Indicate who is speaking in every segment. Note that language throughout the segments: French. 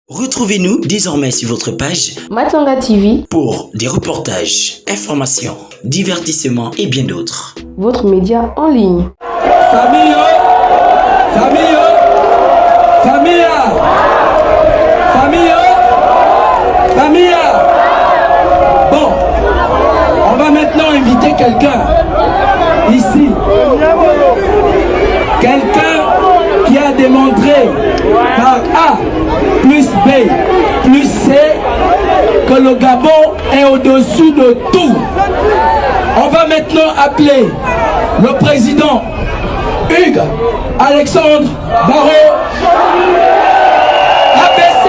Speaker 1: Retrouvez-nous désormais sur votre page
Speaker 2: Matanga TV
Speaker 1: pour des reportages, informations, divertissements et bien d'autres.
Speaker 2: Votre média en ligne.
Speaker 3: Famille, bon, on va maintenant inviter quelqu'un ici. Quelqu'un qui a démontré par A plus B plus C que le Gabon est au-dessus de tout. On va maintenant appeler le président Hugues Alexandre Barrault. ABC.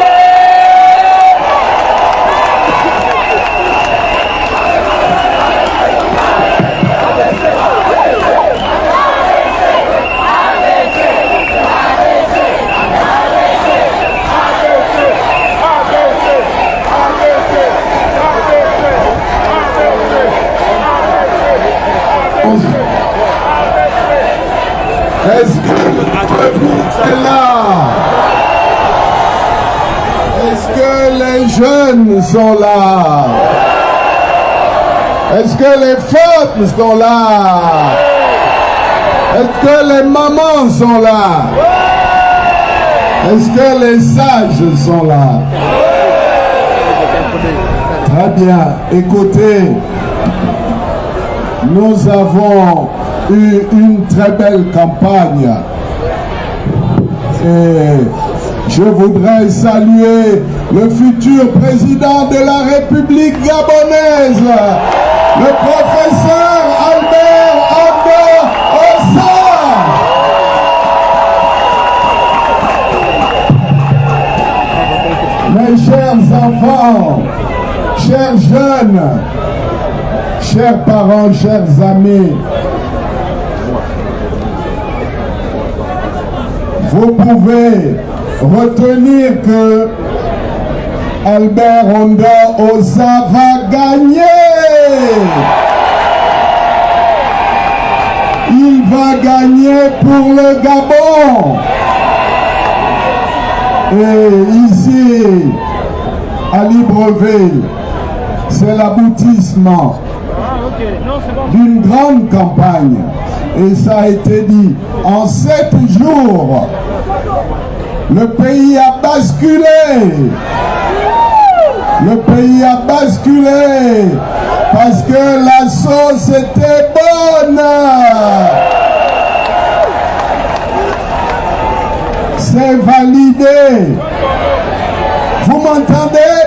Speaker 4: Est-ce que le peuple est là? Est-ce que les jeunes sont là? Est-ce que les femmes sont là? Est-ce que les mamans sont là? Est-ce que les sages sont là? Très bien, écoutez, nous avons eu une très belle campagne et je voudrais saluer le futur président de la République gabonaise, le professeur Albert Ando Ossa. Mes chers enfants, chers jeunes, chers parents, chers amis, vous pouvez retenir que Albert Ando Ossa va gagner. Il va gagner pour le Gabon. Et ici, à Libreville, c'est l'aboutissement d'une grande campagne. Et ça a été dit, en 7 jours, le pays a basculé. Le pays a basculé parce que la sauce était bonne. C'est validé. Vous m'entendez?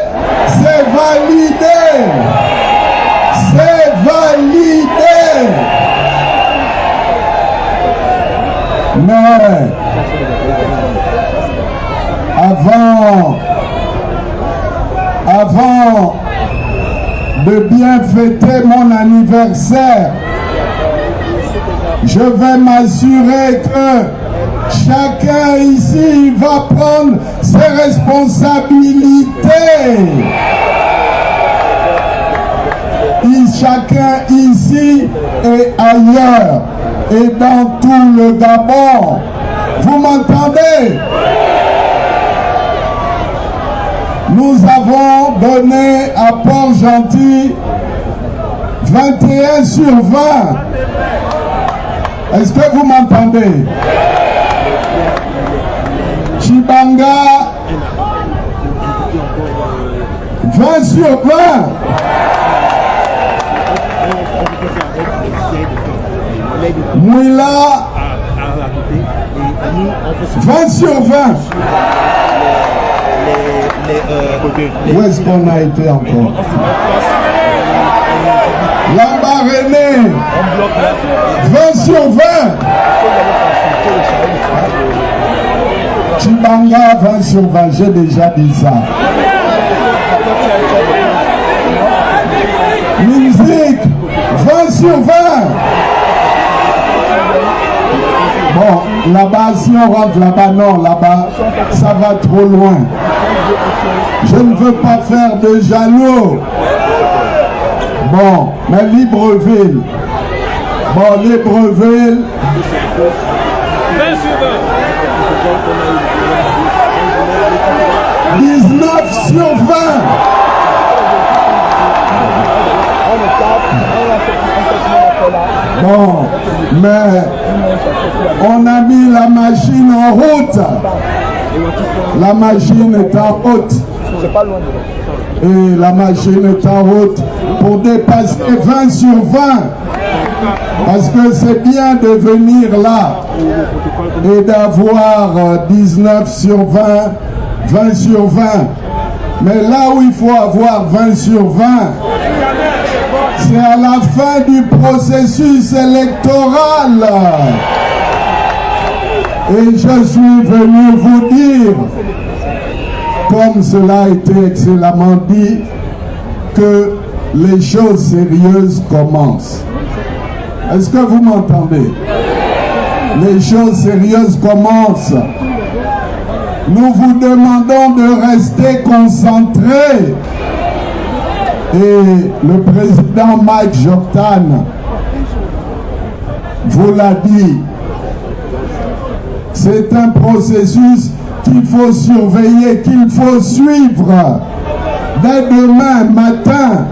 Speaker 4: C'est validé. C'est validé. Mais avant de bien fêter mon anniversaire, je vais m'assurer que chacun ici va prendre ses responsabilités. Chacun ici et ailleurs et dans tout le Gabon. Vous m'entendez? Nous avons donné à Port-Gentil 21 sur 20. Est-ce que vous m'entendez? Chibanga 20 sur 20. Mouila 20 sur 20. Où est-ce qu'on a été encore? Lambaréné 20 sur 20. Chibanga 20 sur 20. J'ai déjà dit ça. Musique 20 sur 20. Bon, là-bas, si on rentre là-bas, non, là-bas, ça va trop loin. Je ne veux pas faire de jaloux. Bon, mais Libreville. Bon, Libreville.
Speaker 3: 20 sur 20.
Speaker 4: 19 sur 20. Bon, mais on a mis la machine en route. La machine est en route. Et la machine est en route pour dépasser 20 sur 20. Parce que c'est bien de venir là et d'avoir 19 sur 20, 20 sur 20. Mais là où il faut avoir 20 sur 20, c'est à la fin du processus électoral. Et je suis venu vous dire, comme cela a été excellemment dit, que les choses sérieuses commencent. Est-ce que vous m'entendez? Les choses sérieuses commencent. Nous vous demandons de rester concentrés. Et le président Mike Jordan vous l'a dit. C'est un processus qu'il faut surveiller, qu'il faut suivre. Dès demain matin,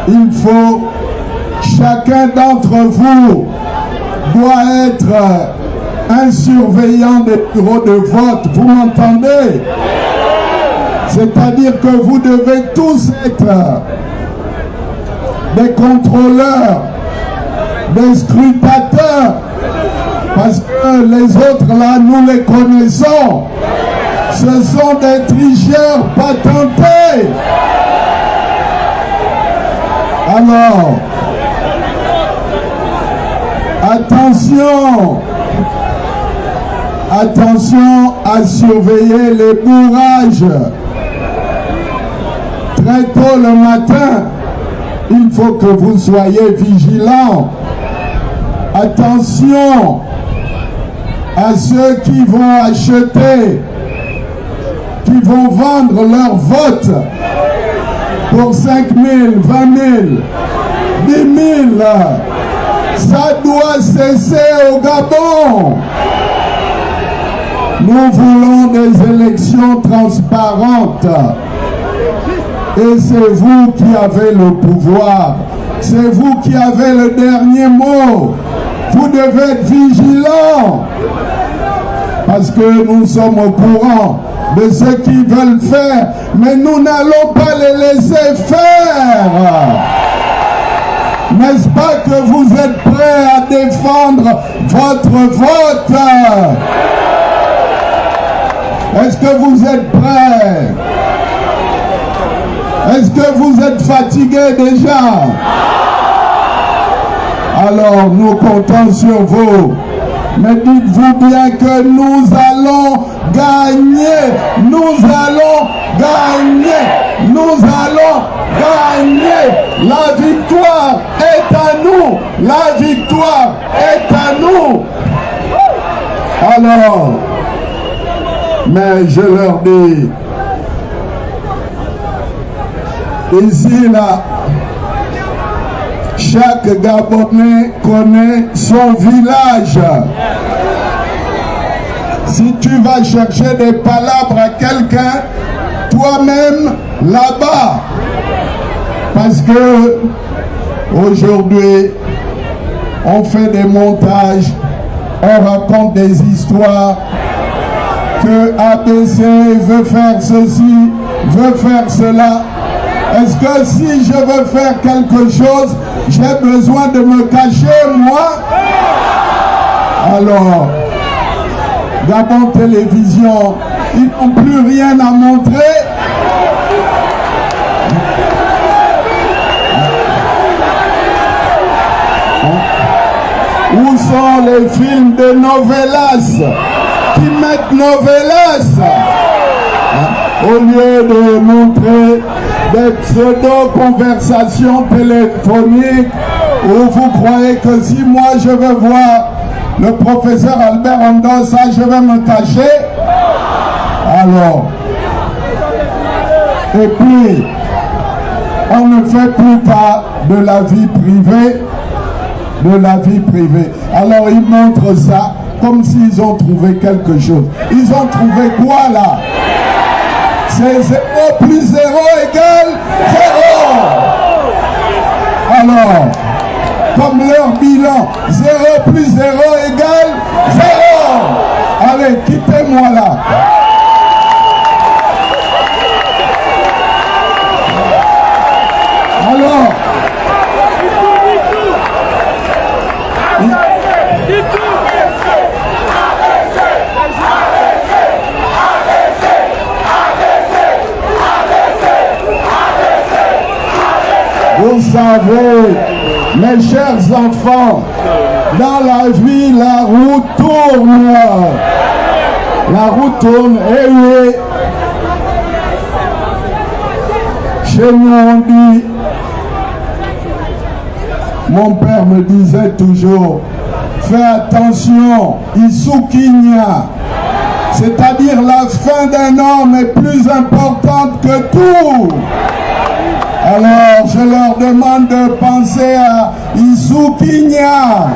Speaker 4: il faut, chacun d'entre vous doit être un surveillant des bureaux de vote. Vous m'entendez? C'est-à-dire que vous devez tous être des contrôleurs, des scrutateurs, parce que les autres là, nous les connaissons. Ce sont des tricheurs patentés. Alors, attention, attention à surveiller les bourrages. Très tôt le matin, il faut que vous soyez vigilants. Attention à ceux qui vont acheter, qui vont vendre leur vote pour 5 000, 20 000, 10 000. Ça doit cesser au Gabon. Nous voulons des élections transparentes. Et c'est vous qui avez le pouvoir. C'est vous qui avez le dernier mot. Vous devez être vigilants. Parce que nous sommes au courant de ce qu'ils veulent faire. Mais nous n'allons pas les laisser faire. N'est-ce pas que vous êtes prêts à défendre votre vote? Est-ce que vous êtes prêts? Est-ce que vous êtes fatigués déjà? Alors nous comptons sur vous. Mais dites-vous bien que nous allons gagner. Nous allons gagner. Nous allons gagner. La victoire est à nous. La victoire est à nous. Alors, mais je leur dis, ici, là, chaque Gabonais connaît son village. Si tu vas chercher des palabres à quelqu'un, toi-même, là-bas, parce que aujourd'hui, on fait des montages, on raconte des histoires, que ABC veut faire ceci, veut faire cela. Est-ce que si je veux faire quelque chose, j'ai besoin de me cacher, moi? Alors, Gabon Télévision, ils n'ont plus rien à montrer. Où sont les films de novelas qui mettent novelas au lieu de montrer des pseudo-conversations téléphoniques où vous croyez que si moi je veux voir le professeur Albert Andossa, je vais me cacher? Alors, et puis, on ne fait plus cas de la vie privée, Alors, il montre ça comme s'ils ont trouvé quelque chose. Ils ont trouvé quoi là? C'est 0 plus 0 égale 0. Alors, comme leur bilan, 0 plus 0 égale 0. Allez, quittez-moi là. Alors, vous savez, mes chers enfants, dans la vie, la roue tourne. La roue tourne, et oui. Chez nous, on dit, mon père me disait toujours, fais attention, Isukinya, c'est-à-dire la fin d'un homme est plus importante que tout. Alors, je leur demande de penser à Isukinya.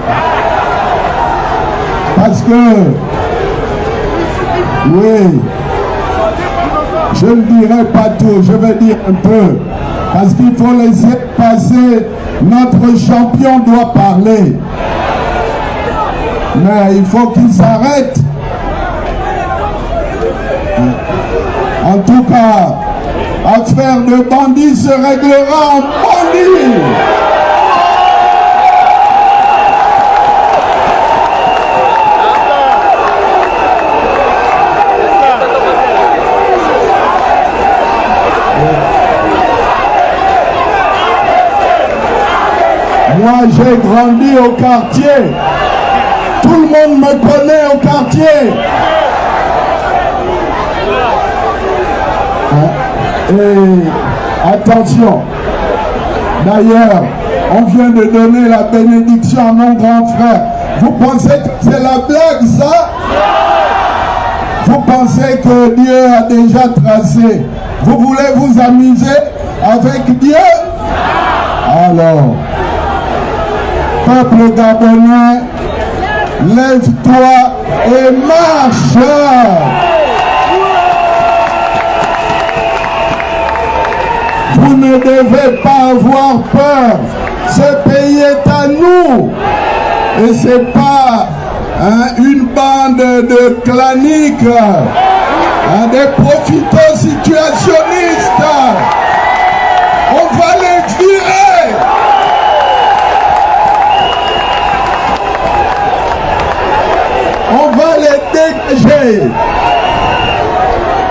Speaker 4: Parce que, oui, je ne dirai pas tout, je vais dire un peu. Parce qu'il faut laisser passer, notre champion doit parler. Mais il faut qu'il s'arrête. En tout cas, affaire de bandit se réglera en bandit. Moi, j'ai grandi au quartier. Tout le monde me connaît au quartier. Et attention, d'ailleurs, on vient de donner la bénédiction à mon grand frère. Vous pensez que c'est la blague, ça? Vous pensez que Dieu a déjà tracé? Vous voulez vous amuser avec Dieu? Alors, peuple gabonais, lève-toi et marche! Vous ne devez pas avoir peur. Ce pays est à nous. Et ce n'est pas une bande de claniques, des profiteurs situationnistes. On va les virer. On va les dégager.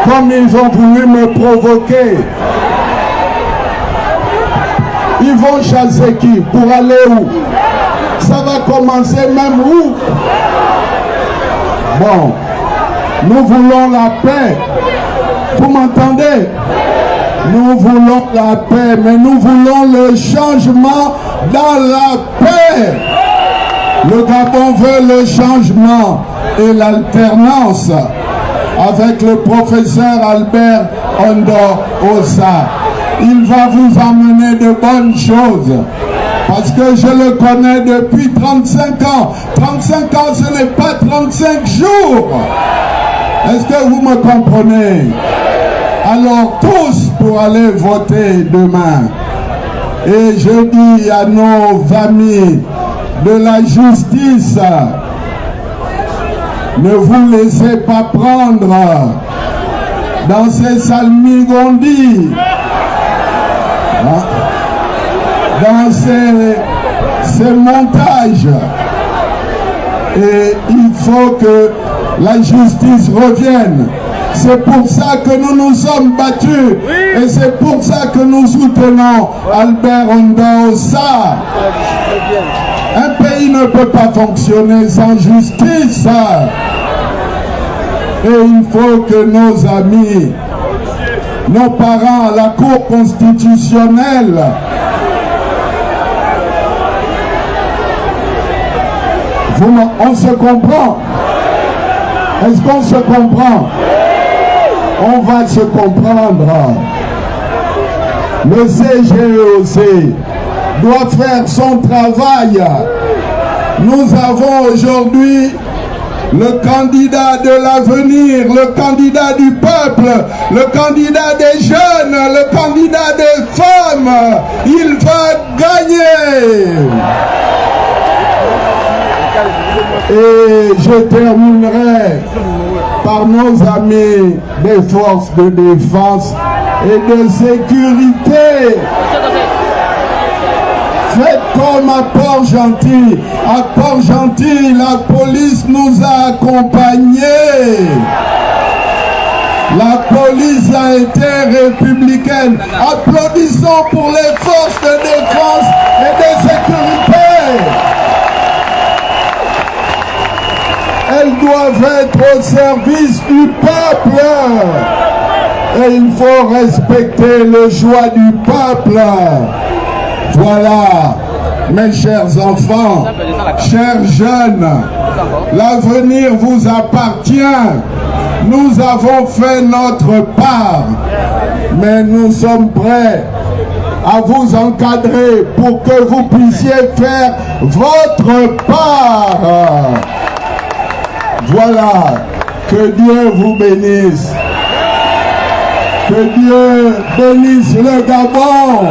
Speaker 4: Comme ils ont voulu me provoquer. Ils vont chasser qui? Pour aller où? Ça va commencer même où? Bon, nous voulons la paix. Vous m'entendez? Nous voulons la paix, mais nous voulons le changement dans la paix. Le Gabon veut le changement et l'alternance avec le professeur Albert Ondo Ossa. Il va vous amener de bonnes choses. Parce que je le connais depuis 35 ans. 35 ans, ce n'est pas 35 jours. Est-ce que vous me comprenez? Alors tous pour aller voter demain. Et je dis à nos amis de la justice, ne vous laissez pas prendre dans ces salmigondis. Dans ces montages. Et il faut que la justice revienne. C'est pour ça que nous nous sommes battus. Et c'est pour ça que nous soutenons Albert Ondo Ossa. Un pays ne peut pas fonctionner sans justice. Et il faut que nos amis, nos parents à la Cour constitutionnelle on se comprend? Est-ce qu'on se comprend? On va se comprendre. Le CGEC doit faire son travail. Nous avons aujourd'hui le candidat de l'avenir, le candidat du peuple, le candidat des jeunes, le candidat des femmes, il va gagner. Et je terminerai par nos amis des forces de défense et de sécurité. Faites comme à Port-Gentil. À Port-Gentil, la police nous a accompagnés. La police a été républicaine. Applaudissons pour les forces de défense et de sécurité. Elles doivent être au service du peuple. Et il faut respecter le choix du peuple. Voilà, mes chers enfants, chers jeunes, l'avenir vous appartient. Nous avons fait notre part, mais nous sommes prêts à vous encadrer pour que vous puissiez faire votre part. Voilà, que Dieu vous bénisse. Que Dieu bénisse le Gabon.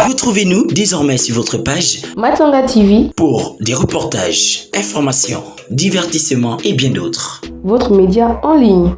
Speaker 1: Retrouvez-nous désormais sur votre page
Speaker 2: Matanga TV
Speaker 1: pour des reportages, informations, divertissements et bien d'autres.
Speaker 2: votre média en ligne.